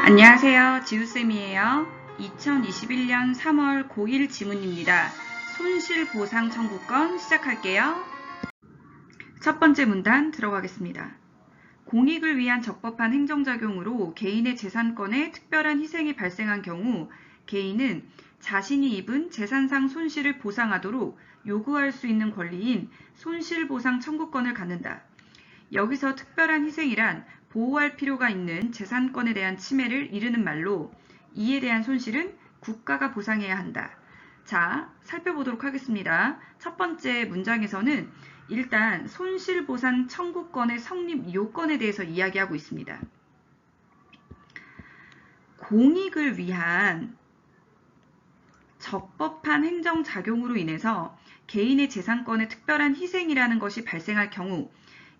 안녕하세요. 지우쌤이에요. 2021년 3월 고1 지문입니다. 손실보상 청구권 시작할게요. 첫 번째 문단 들어가겠습니다. 공익을 위한 적법한 행정작용으로 개인의 재산권에 특별한 희생이 발생한 경우 개인은 자신이 입은 재산상 손실을 보상하도록 요구할 수 있는 권리인 손실보상 청구권을 갖는다. 여기서 특별한 희생이란 보호할 필요가 있는 재산권에 대한 침해를 이르는 말로 이에 대한 손실은 국가가 보상해야 한다. 자, 살펴보도록 하겠습니다. 첫 번째 문장에서는 일단 손실보상 청구권의 성립 요건에 대해서 이야기하고 있습니다. 공익을 위한 적법한 행정작용으로 인해서 개인의 재산권에 특별한 희생이라는 것이 발생할 경우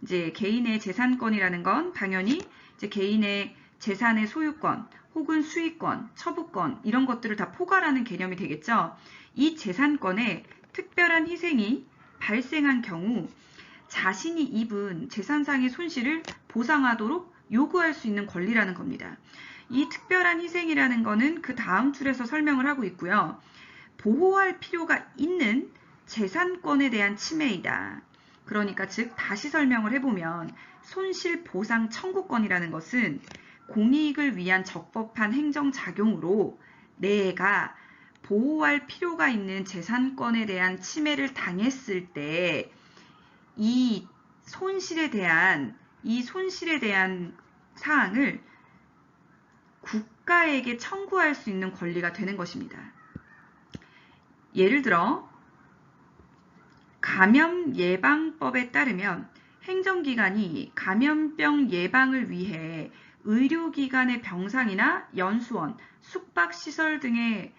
이제 개인의 재산권이라는 건 당연히 이제 개인의 재산의 소유권 혹은 수익권, 처부권 이런 것들을 다 포괄하는 개념이 되겠죠. 이 재산권에 특별한 희생이 발생한 경우 자신이 입은 재산상의 손실을 보상하도록 요구할 수 있는 권리라는 겁니다. 이 특별한 희생이라는 거는 그 다음 줄에서 설명을 하고 있고요. 보호할 필요가 있는 재산권에 대한 침해이다. 그러니까 즉 다시 설명을 해보면 손실보상 청구권이라는 것은 공익을 위한 적법한 행정작용으로 내가 보호할 필요가 있는 재산권에 대한 침해를 당했을 때 이 손실에 대한 사항을 국가에게 청구할 수 있는 권리가 되는 것입니다. 예를 들어 감염예방법에 따르면 행정기관이 감염병 예방을 위해 의료기관의 병상이나 연수원, 숙박시설 등의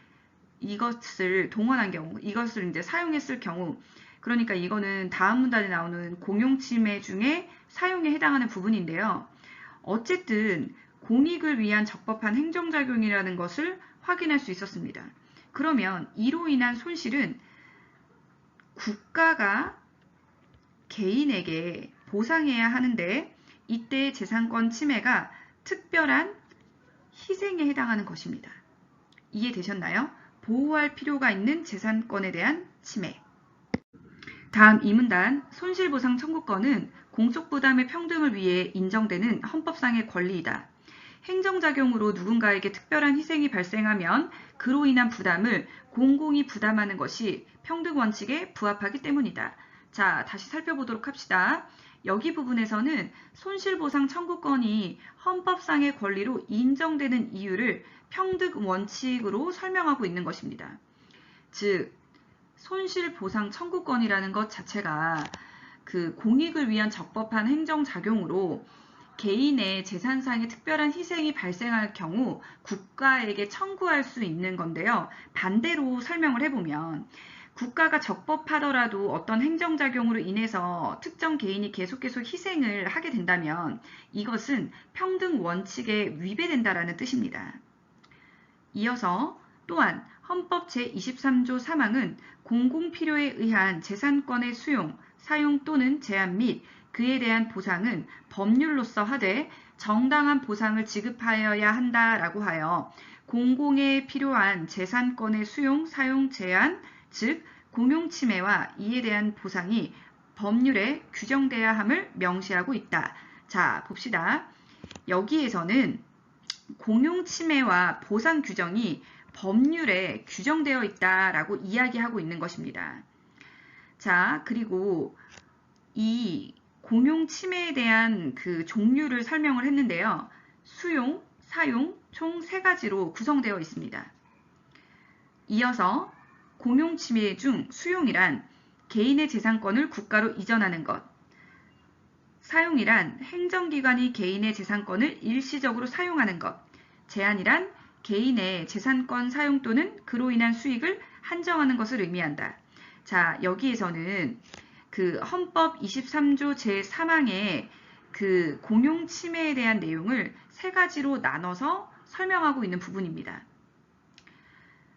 이것을 동원한 경우, 이것을 이제 사용했을 경우, 그러니까 이거는 다음 문단에 나오는 공용침해 중에 사용에 해당하는 부분인데요. 어쨌든 공익을 위한 적법한 행정작용이라는 것을 확인할 수 있었습니다. 그러면 이로 인한 손실은 국가가 개인에게 보상해야 하는데 이때의 재산권 침해가 특별한 희생에 해당하는 것입니다. 이해되셨나요? 보호할 필요가 있는 재산권에 대한 침해. 다음 이 문단, 손실보상 청구권은 공적 부담의 평등을 위해 인정되는 헌법상의 권리이다. 행정작용으로 누군가에게 특별한 희생이 발생하면 그로 인한 부담을 공공이 부담하는 것이 평등원칙에 부합하기 때문이다. 자, 다시 살펴보도록 합시다. 여기 부분에서는 손실보상 청구권이 헌법상의 권리로 인정되는 이유를 평등원칙으로 설명하고 있는 것입니다. 즉, 손실보상 청구권이라는 것 자체가 그 공익을 위한 적법한 행정작용으로 개인의 재산상의 특별한 희생이 발생할 경우 국가에게 청구할 수 있는 건데요. 반대로 설명을 해보면 국가가 적법하더라도 어떤 행정작용으로 인해서 특정 개인이 계속 희생을 하게 된다면 이것은 평등 원칙에 위배된다라는 뜻입니다. 이어서 또한 헌법 제23조 3항은 공공필요에 의한 재산권의 수용, 사용 또는 제한 및 그에 대한 보상은 법률로서 하되 정당한 보상을 지급하여야 한다라고 하여 공공에 필요한 재산권의 수용, 사용, 제한, 즉 공용침해와 이에 대한 보상이 법률에 규정돼야 함을 명시하고 있다. 자, 봅시다. 여기에서는 공용침해와 보상 규정이 법률에 규정되어 있다라고 이야기하고 있는 것입니다. 자, 그리고 이 공용침해에 대한 그 종류를 설명을 했는데요. 수용, 사용 총 3가지로 구성되어 있습니다. 이어서 공용침해 중 수용이란 개인의 재산권을 국가로 이전하는 것, 사용이란 행정기관이 개인의 재산권을 일시적으로 사용하는 것, 제한이란 개인의 재산권 사용 또는 그로 인한 수익을 한정하는 것을 의미한다. 자, 여기에서는 그 헌법 23조 제3항의 그 공용침해에 대한 내용을 3가지로 나눠서 설명하고 있는 부분입니다.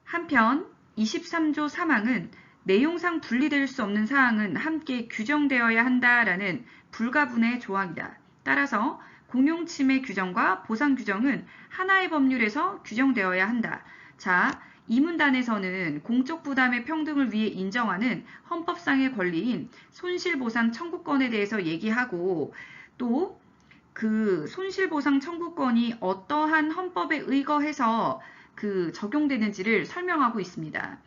한편 23조 3항은 내용상 분리될 수 없는 사항은 함께 규정되어야 한다라는 불가분의 조항이다. 따라서 공용침해 규정과 보상 규정은 하나의 법률에서 규정되어야 한다. 자, 이 문단에서는 공적 부담의 평등을 위해 인정하는 헌법상의 권리인 손실보상 청구권에 대해서 얘기하고 또 그 손실보상 청구권이 어떠한 헌법에 의거해서 적용되는지를 설명하고 있습니다.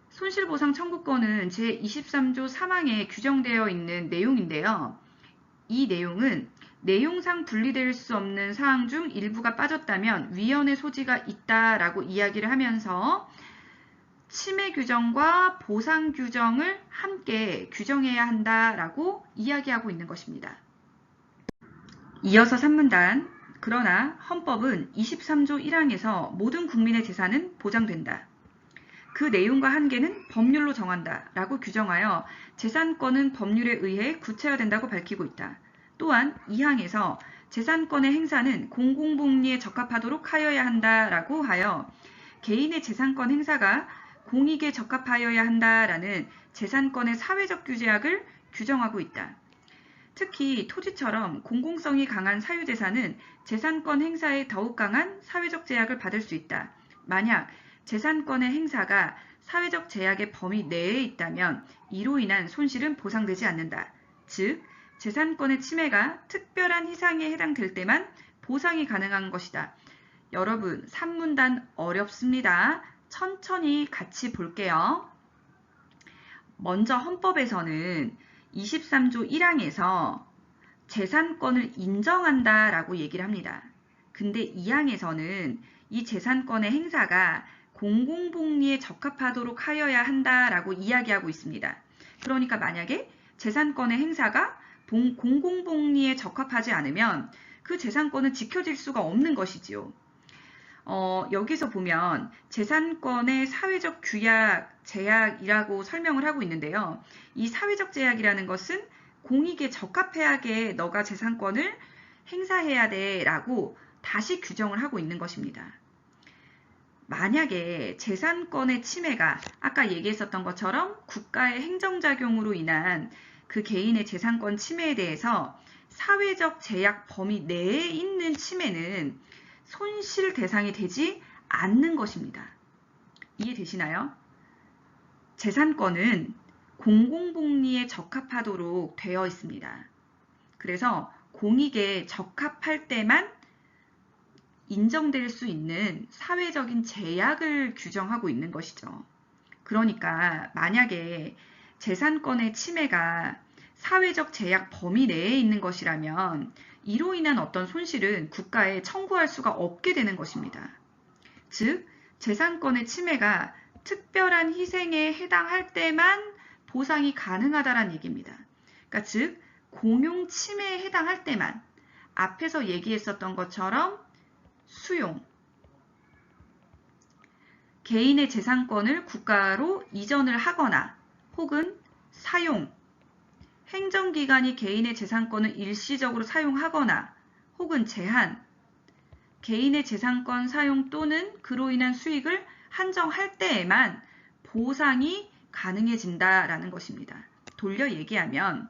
손실보상 청구권은 제23조 3항에 규정되어 있는 내용인데요. 이 내용은 내용상 분리될 수 없는 사항 중 일부가 빠졌다면 위헌의 소지가 있다라고 이야기를 하면서 침해 규정과 보상 규정을 함께 규정해야 한다라고 이야기하고 있는 것입니다. 이어서 3문단. 그러나 헌법은 23조 1항에서 모든 국민의 재산은 보장된다. 그 내용과 한계는 법률로 정한다 라고 규정하여 재산권은 법률에 의해 구체화된다고 밝히고 있다. 또한 2항에서 재산권의 행사는 공공복리에 적합하도록 하여야 한다라고 하여 개인의 재산권 행사가 공익에 적합하여야 한다라는 재산권의 사회적 규제약을 규정하고 있다. 특히 토지처럼 공공성이 강한 사유재산은 재산권 행사에 더욱 강한 사회적 제약을 받을 수 있다. 만약 재산권의 행사가 사회적 제약의 범위 내에 있다면 이로 인한 손실은 보상되지 않는다. 즉, 재산권의 침해가 특별한 희생에 해당될 때만 보상이 가능한 것이다. 여러분, 3문단 어렵습니다. 천천히 같이 볼게요. 먼저 헌법에서는 23조 1항에서 재산권을 인정한다 라고 얘기를 합니다. 근데 2항에서는 이 재산권의 행사가 공공복리에 적합하도록 하여야 한다라고 이야기하고 있습니다. 그러니까 만약에 재산권의 행사가 공공복리에 적합하지 않으면 그 재산권은 지켜질 수가 없는 것이지요. 여기서 보면 재산권의 사회적 규약, 제약이라고 설명을 하고 있는데요. 이 사회적 제약이라는 것은 공익에 적합하게 너가 재산권을 행사해야 돼 라고 다시 규정을 하고 있는 것입니다. 만약에 재산권의 침해가 아까 얘기했었던 것처럼 국가의 행정작용으로 인한 그 개인의 재산권 침해에 대해서 사회적 제약 범위 내에 있는 침해는 손실 대상이 되지 않는 것입니다. 이해되시나요? 재산권은 공공복리에 적합하도록 되어 있습니다. 그래서 공익에 적합할 때만 인정될 수 있는 사회적인 제약을 규정하고 있는 것이죠. 그러니까 만약에 재산권의 침해가 사회적 제약 범위 내에 있는 것이라면 이로 인한 어떤 손실은 국가에 청구할 수가 없게 되는 것입니다. 즉, 재산권의 침해가 특별한 희생에 해당할 때만 보상이 가능하다는 얘기입니다. 그러니까 즉, 공용 침해에 해당할 때만 앞에서 얘기했었던 것처럼 수용, 개인의 재산권을 국가로 이전을 하거나 혹은 사용, 행정기관이 개인의 재산권을 일시적으로 사용하거나 혹은 제한, 개인의 재산권 사용 또는 그로 인한 수익을 한정할 때에만 보상이 가능해진다라는 것입니다. 돌려 얘기하면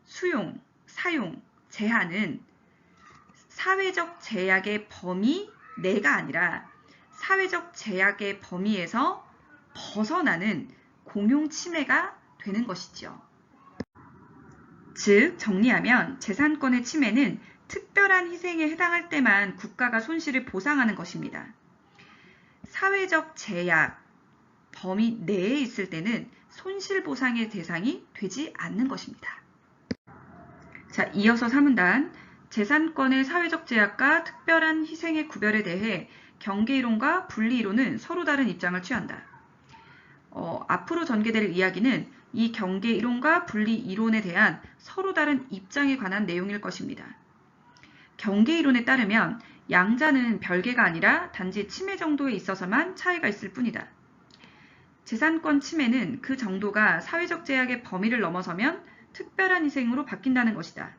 수용, 사용, 제한은 사회적 제약의 범위 내가 아니라 사회적 제약의 범위에서 벗어나는 공용 침해가 되는 것이죠. 즉, 정리하면 재산권의 침해는 특별한 희생에 해당할 때만 국가가 손실을 보상하는 것입니다. 사회적 제약 범위 내에 있을 때는 손실보상의 대상이 되지 않는 것입니다. 자, 이어서 3문단. 재산권의 사회적 제약과 특별한 희생의 구별에 대해 경계이론과 분리이론은 서로 다른 입장을 취한다. 앞으로 전개될 이야기는 이 경계이론과 분리이론에 대한 서로 다른 입장에 관한 내용일 것입니다. 경계이론에 따르면 양자는 별개가 아니라 단지 침해 정도에 있어서만 차이가 있을 뿐이다. 재산권 침해는 그 정도가 사회적 제약의 범위를 넘어서면 특별한 희생으로 바뀐다는 것이다.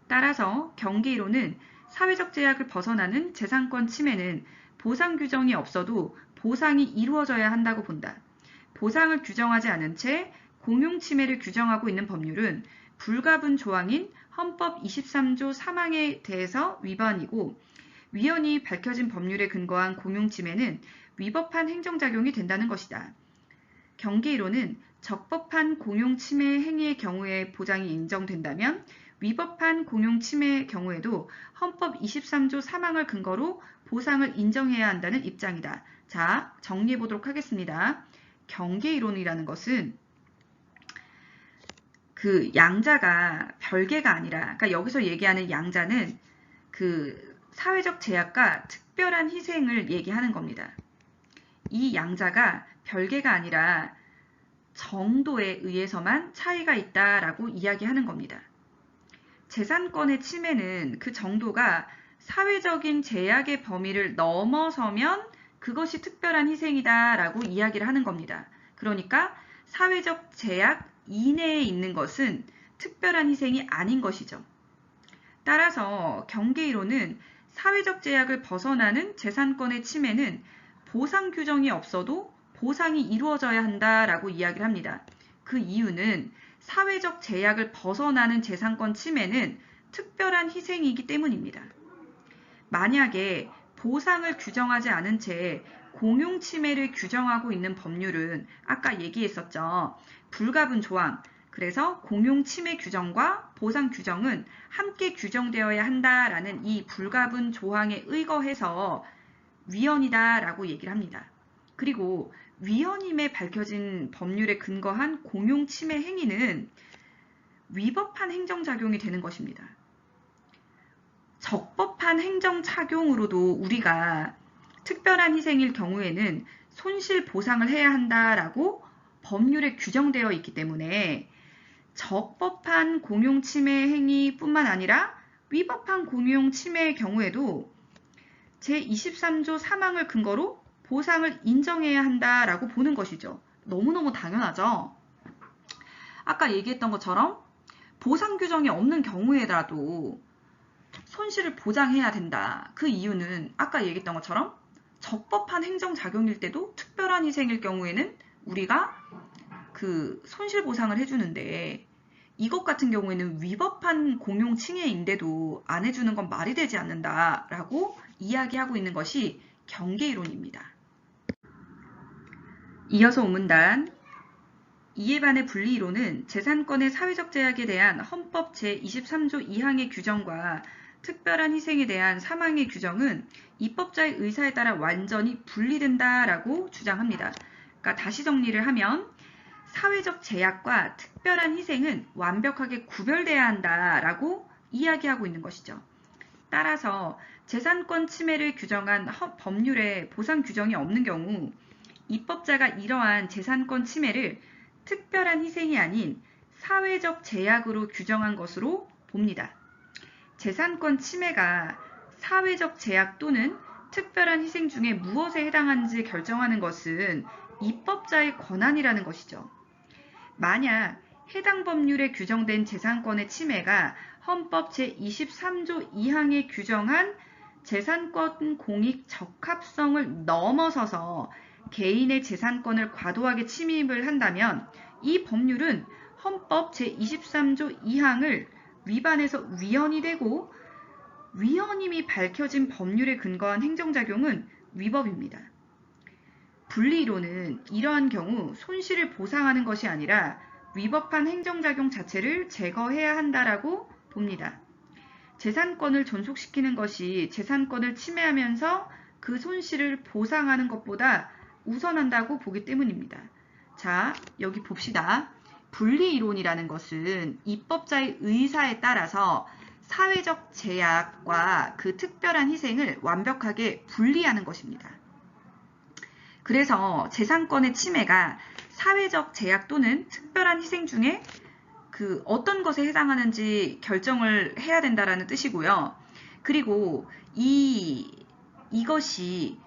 따라서 경계이론은 사회적 제약을 벗어나는 재산권 침해는 보상 규정이 없어도 보상이 이루어져야 한다고 본다. 보상을 규정하지 않은 채 공용 침해를 규정하고 있는 법률은 불가분 조항인 헌법 23조 3항에 대해서 위반이고 위헌이 밝혀진 법률에 근거한 공용침해는 위법한 행정작용이 된다는 것이다. 경계이론은 적법한 공용침해 행위의 경우에 보장이 인정된다면 위법한 공용침해의 경우에도 헌법 23조 3항을 근거로 보상을 인정해야 한다는 입장이다. 자, 정리해 보도록 하겠습니다. 경계이론이라는 것은 그 양자가 별개가 아니라, 그러니까 여기서 얘기하는 양자는 그 사회적 제약과 특별한 희생을 얘기하는 겁니다. 이 양자가 별개가 아니라 정도에 의해서만 차이가 있다라고 이야기하는 겁니다. 재산권의 침해는 그 정도가 사회적인 제약의 범위를 넘어서면 그것이 특별한 희생이다라고 이야기를 하는 겁니다. 그러니까 사회적 제약 이내에 있는 것은 특별한 희생이 아닌 것이죠. 따라서 경계이론은 사회적 제약을 벗어나는 재산권의 침해는 보상 규정이 없어도 보상이 이루어져야 한다라고 이야기를 합니다. 그 이유는 사회적 제약을 벗어나는 재산권 침해는 특별한 희생이기 때문입니다. 만약에 보상을 규정하지 않은 채 공용 침해를 규정하고 있는 법률은 아까 얘기했었죠. 불가분 조항. 그래서 공용 침해 규정과 보상 규정은 함께 규정되어야 한다라는 이 불가분 조항에 의거해서 위헌이다라고 얘기를 합니다. 그리고 위헌임에 밝혀진 법률에 근거한 공용 침해 행위는 위법한 행정작용이 되는 것입니다. 적법한 행정작용으로도 우리가 특별한 희생일 경우에는 손실 보상을 해야 한다라고 법률에 규정되어 있기 때문에 적법한 공용 침해 행위뿐만 아니라 위법한 공용 침해의 경우에도 제23조 3항을 근거로 보상을 인정해야 한다라고 보는 것이죠. 너무너무 당연하죠. 아까 얘기했던 것처럼 보상 규정이 없는 경우에라도 손실을 보장해야 된다. 그 이유는 아까 얘기했던 것처럼 적법한 행정작용일 때도 특별한 희생일 경우에는 우리가 그 손실 보상을 해주는데 이것 같은 경우에는 위법한 공용 침해인데도 안 해주는 건 말이 되지 않는다라고 이야기하고 있는 것이 경계이론입니다. 이어서 오문단 이에 반해 분리이론은 재산권의 사회적 제약에 대한 헌법 제23조 2항의 규정과 특별한 희생에 대한 3항의 규정은 입법자의 의사에 따라 완전히 분리된다라고 주장합니다. 그러니까 다시 정리를 하면 사회적 제약과 특별한 희생은 완벽하게 구별돼야 한다라고 이야기하고 있는 것이죠. 따라서 재산권 침해를 규정한 법률에 보상 규정이 없는 경우 입법자가 이러한 재산권 침해를 특별한 희생이 아닌 사회적 제약으로 규정한 것으로 봅니다. 재산권 침해가 사회적 제약 또는 특별한 희생 중에 무엇에 해당하는지 결정하는 것은 입법자의 권한이라는 것이죠. 만약 해당 법률에 규정된 재산권의 침해가 헌법 제23조 2항에 규정한 재산권 공익 적합성을 넘어서서 개인의 재산권을 과도하게 침입을 한다면 이 법률은 헌법 제23조 2항을 위반해서 위헌이 되고 위헌임이 밝혀진 법률에 근거한 행정작용은 위법입니다. 분리이론은 이러한 경우 손실을 보상하는 것이 아니라 위법한 행정작용 자체를 제거해야 한다라고 봅니다. 재산권을 존속시키는 것이 재산권을 침해하면서 그 손실을 보상하는 것보다 우선한다고 보기 때문입니다. 자, 여기 봅시다. 분리이론이라는 것은 입법자의 의사에 따라서 사회적 제약과 그 특별한 희생을 완벽하게 분리하는 것입니다. 그래서 재산권의 침해가 사회적 제약 또는 특별한 희생 중에 그 어떤 것에 해당하는지 결정을 해야 된다라는 뜻이고요. 그리고 이것이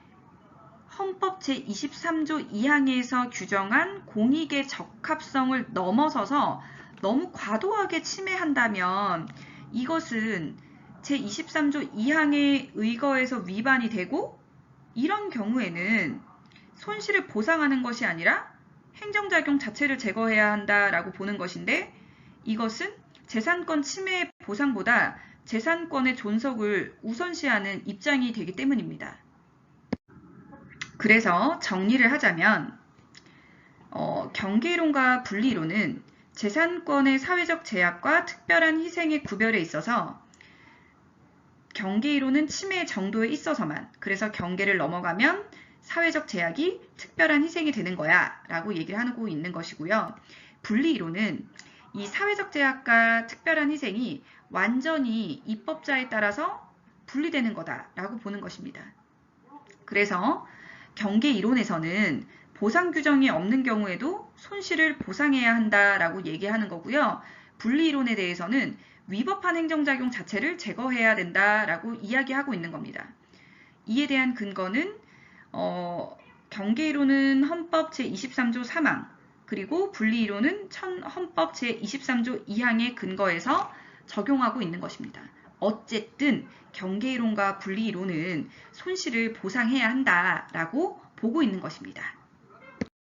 헌법 제23조 2항에서 규정한 공익의 적합성을 넘어서서 너무 과도하게 침해한다면 이것은 제23조 2항에 의거해서 위반이 되고 이런 경우에는 손실을 보상하는 것이 아니라 행정작용 자체를 제거해야 한다라고 보는 것인데 이것은 재산권 침해 보상보다 재산권의 존속을 우선시하는 입장이 되기 때문입니다. 그래서 정리를 하자면 경계이론과 분리이론은 재산권의 사회적 제약과 특별한 희생의 구별에 있어서 경계이론은 침해 정도에 있어서만, 그래서 경계를 넘어가면 사회적 제약이 특별한 희생이 되는 거야 라고 얘기를 하고 있는 것이고요. 분리이론은 이 사회적 제약과 특별한 희생이 완전히 입법자에 따라서 분리되는 거다라고 보는 것입니다. 그래서 경계이론에서는 보상 규정이 없는 경우에도 손실을 보상해야 한다라고 얘기하는 거고요. 분리이론에 대해서는 위법한 행정작용 자체를 제거해야 된다라고 이야기하고 있는 겁니다. 이에 대한 근거는 경계이론은 헌법 제23조 3항, 그리고 분리이론은 헌법 제23조 2항의 근거에서 적용하고 있는 것입니다. 어쨌든 경계이론과 분리이론은 손실을 보상해야 한다라고 보고 있는 것입니다.